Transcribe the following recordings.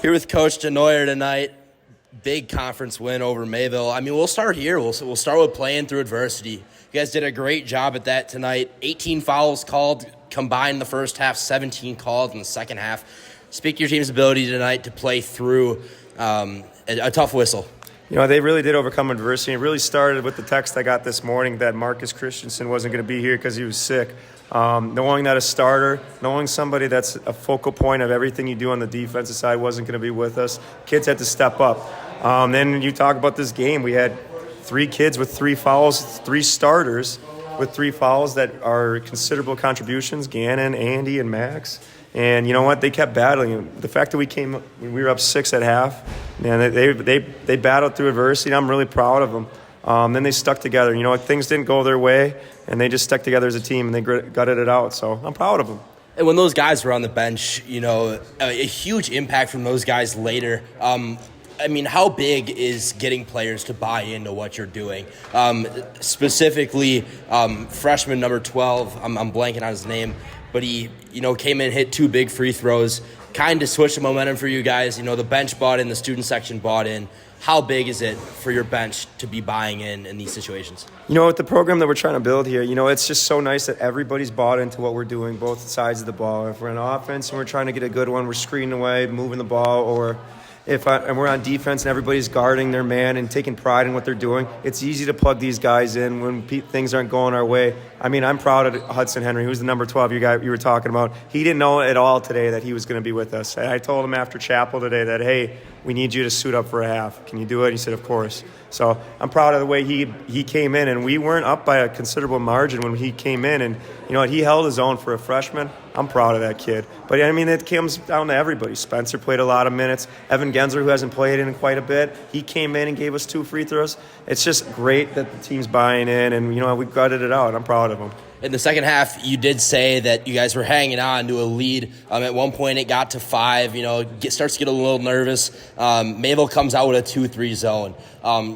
Here with Coach DeNoyer tonight. Big conference win over Mayville. I mean, we'll start here. We'll start with playing through adversity. You guys did a great job at that tonight. 18 fouls called combined in the first half, 17 called in the second half. Speak to your team's ability tonight to play through a tough whistle. You know, they really did overcome adversity. It really started with the text I got this morning that Marcus Christensen wasn't going to be here because he was sick. Knowing that a starter, knowing somebody that's a focal point of everything you do on the defensive side wasn't going to be with us. Kids had to step up. Then you talk about this game. We had 3 kids with 3 fouls, 3 starters with 3 fouls that are considerable contributions, Gannon, Andy, and Max. And you know what? They kept battling. The fact that we were up 6 at half, man, they battled through adversity, and I'm really proud of them. Then they stuck together. You know what? Things didn't go their way, and they just stuck together as a team, and they gutted it out. So I'm proud of them. And when those guys were on the bench, you know, a huge impact from those guys later. I mean, how big is getting players to buy into what you're doing? Specifically, freshman number 12, I'm blanking on his name, but he, you know, came in, hit 2 big free throws, kind of switched the momentum for you guys. You know, the bench bought in, the student section bought in. How big is it for your bench to be buying in these situations? You know, with the program that we're trying to build here, you know, it's just so nice that everybody's bought into what we're doing, both sides of the ball. If we're on offense and we're trying to get a good one, we're screening away, moving the ball, or and we're on defense and everybody's guarding their man and taking pride in what they're doing, it's easy to plug these guys in when things aren't going our way. I mean, I'm proud of Hudson Henry, who's the number 12 you were talking about. He didn't know at all today that he was going to be with us. I told him after chapel today that, hey, we need you to suit up for a half. Can you do it? He said, of course. So I'm proud of the way he came in, and we weren't up by a considerable margin when he came in. And, you know what, he held his own for a freshman. I'm proud of that kid. But, I mean, it comes down to everybody. Spencer played a lot of minutes. Evan Gensler, who hasn't played in quite a bit, he came in and gave us 2 free throws. It's just great that the team's buying in, and, you know, we gutted it out. I'm proud of them. In the second half, you did say that you guys were hanging on to a lead. At one point, it got to 5. You know, starts to get a little nervous. Mayville comes out with a 2-3 zone.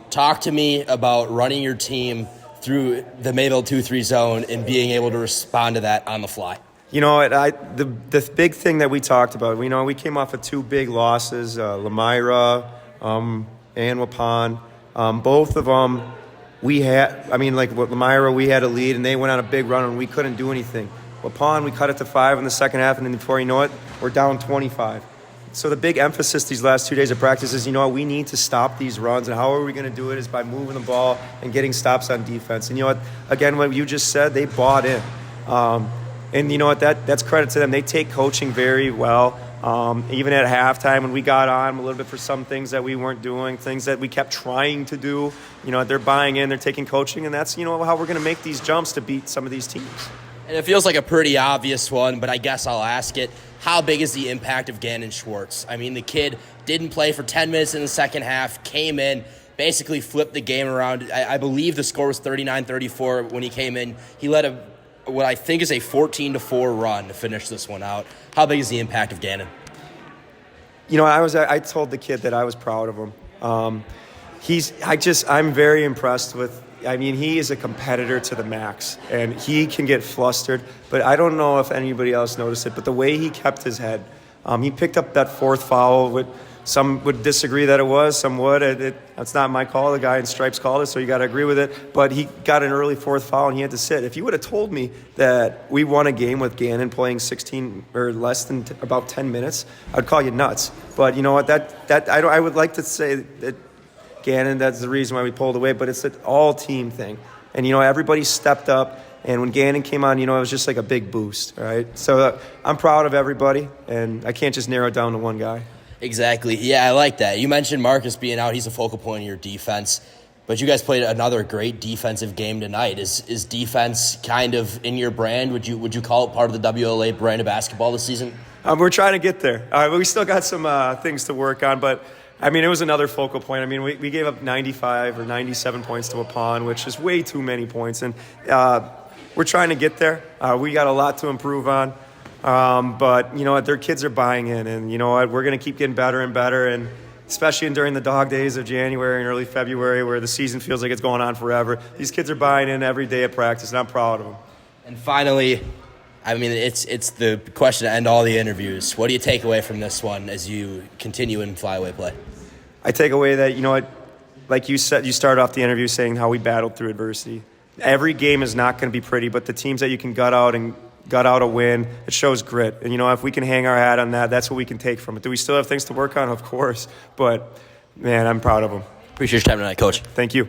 Talk to me about running your team through the Mayville 2-3 zone and being able to respond to that on the fly. You know, the big thing that we talked about, you know, we came off of 2 big losses, Lamira and Waupun. Both of them, we had, I mean, like with Lamira, we had a lead, and they went on a big run, and we couldn't do anything. Waupun, we cut it to 5 in the second half, and then before you know it, we're down 25. So the big emphasis these last 2 days of practice is, you know what, we need to stop these runs, and how are we going to do it is by moving the ball and getting stops on defense. And you know what, again, what you just said, they bought in. And you know what, that's credit to them. They take coaching very well. Even at halftime when we got on a little bit for some things that we weren't doing, things that we kept trying to do, you know, they're buying in, they're taking coaching, and that's, you know, how we're going to make these jumps to beat some of these teams. And it feels like a pretty obvious one, but I guess I'll ask it. How big is the impact of Gannon Schwartz? I mean, the kid didn't play for 10 minutes in the second half, came in, basically flipped the game around. I believe the score was 39-34 when he came in. He led what I think is a 14-4 run to finish this one out. How big is the impact of Gannon? You know, I told the kid that I was proud of him. I'm very impressed with. I mean, he is a competitor to the max, and he can get flustered. But I don't know if anybody else noticed it, but the way he kept his head, he picked up that 4th foul. Some would disagree that it was, some would. That's not my call. The guy in stripes called it, so you got to agree with it. But he got an early 4th foul, and he had to sit. If you would have told me that we won a game with Gannon playing 16 or less than about 10 minutes, I'd call you nuts. But you know what? I would like to say that Gannon, that's the reason why we pulled away, but it's an all-team thing. And, you know, everybody stepped up. And when Gannon came on, you know, it was just like a big boost, right? So I'm proud of everybody, and I can't just narrow it down to one guy. Exactly. Yeah, I like that. You mentioned Marcus being out. He's a focal point of your defense. But you guys played another great defensive game tonight. Is defense kind of in your brand? Would you call it part of the WLA brand of basketball this season? We're trying to get there. We still got some things to work on, but I mean, it was another focal point. I mean, we gave up 95 or 97 points to Waupun, which is way too many points. And we're trying to get there. We got a lot to improve on. But, you know what, their kids are buying in. And, you know what, we're going to keep getting better and better. And especially during the dog days of January and early February where the season feels like it's going on forever, these kids are buying in every day at practice, and I'm proud of them. And finally, I mean, it's the question to end all the interviews. What do you take away from this one as you continue in Flyway play? I take away that, like you said, you started off the interview saying how we battled through adversity. Every game is not going to be pretty, but the teams that you can gut out a win, it shows grit. And, if we can hang our hat on that, that's what we can take from it. Do we still have things to work on? Of course. But, man, I'm proud of them. Appreciate your time tonight, Coach. Thank you.